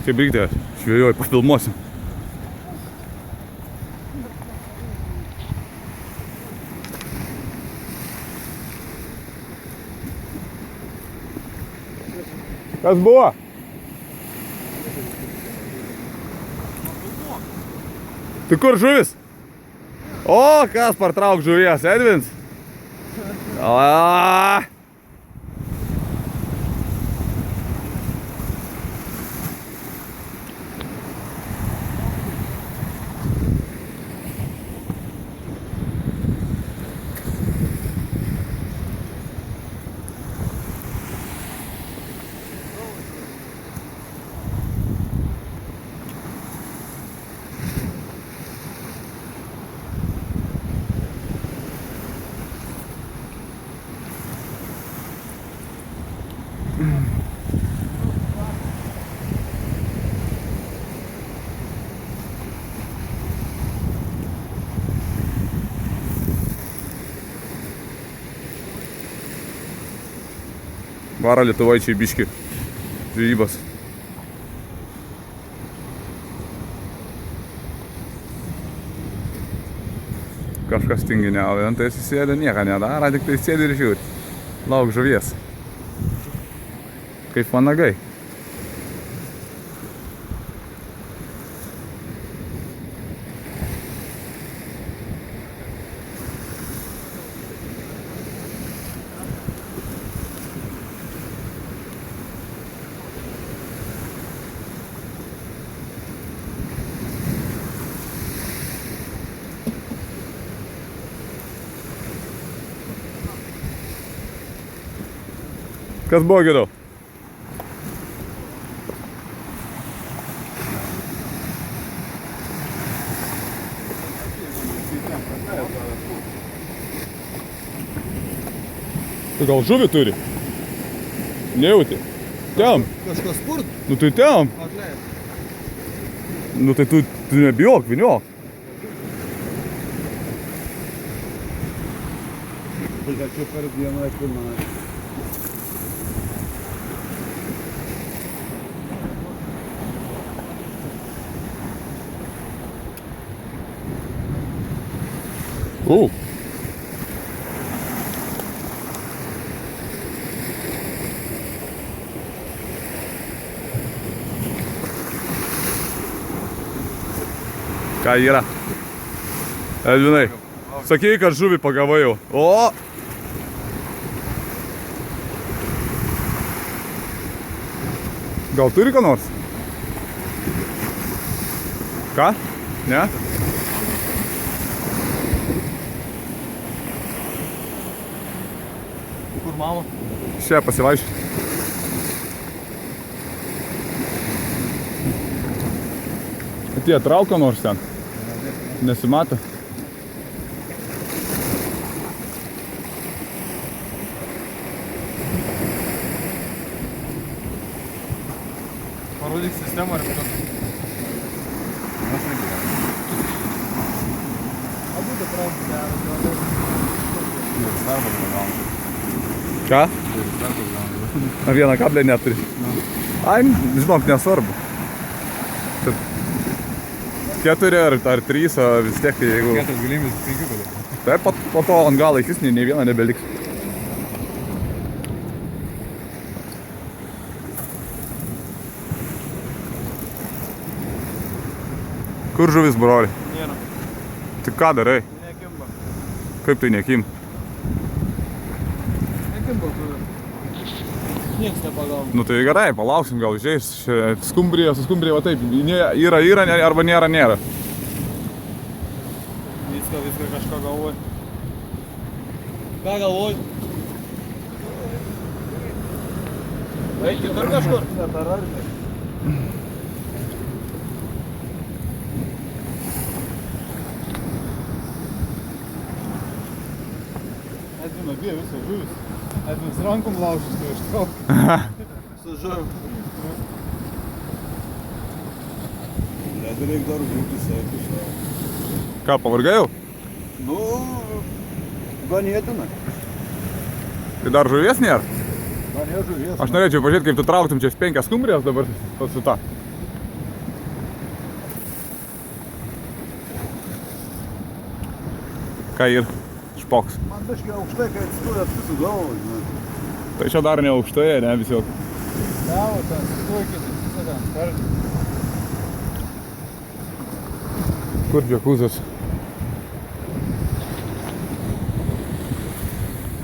Chebrytė, švėjoju, pafilmuosiu. Kas buvo? Tai kur žuvis? O, kas partrauk žuvies, Edvins? Aaaa! Varo lietuvaičiai biški žvejybos. Kažkas tinginiauja, tai jis sėdė, nieko nedaro, tik tai sėdė ir žiūri. Lauk žuvies. Kaip vanagai. Kas buvo geriau? Tu gal žuvį turi? Nejauti? Tem. Kažkas spurt? Nu tai tem. Nu tai tu nebijok, viniok. Pažiūrėčiau per dieną pilną. Ką yra? Edvinai, sakei, kad žuvį pagavai jau. O! Gal turi ką nors? Ką? Ne? Kur mama? Čia pasivaiščiu. Tie trauka nors ten. Nesimato. Parodyk sistemą ar kas? Abu tai traukti Ką? Na vieną kablę neturi. Ai, žinok, nesvarbu. 4 ar 3, o vis tiek, jeigu... 4 galimybės, 5 galimybės. Taip, po to ant galo iš vis nei vieno nebeliks. Kur žuvis, broli? Nėra. Tai ką darai? Nekimba. Kaip tai nekim? Nekimba, kur. Niekas nepagauna. Nu tai gerai, palauksim, gal išeis. Skumbrija, su skumbrija, va taip, yra, arba nėra. Viską kažką galvoj. Ką galvoj? Eik kitur kažkur. Dar ar ne? Edvina, bėja visą žuvis. Edvinas rankom laušis, tai ištrauk. Su žuvim. Nebereik dar žuvį sekti. Ką, pavargai jau? Nu, ganėtina. Tai dar žuvies nėra? Ganė žuvies. Aš norėčiau pažiūrėti, kaip tu trauktum čia 5 skumbrijas dabar su ta. Ką ir špoks. Man biškai aukštai, kai atsidūrėt visų galvą, žinai. Tai čia dar ne aukštai, ne visi. Gavo ten, suikit, visą ten, Kur džekuzas?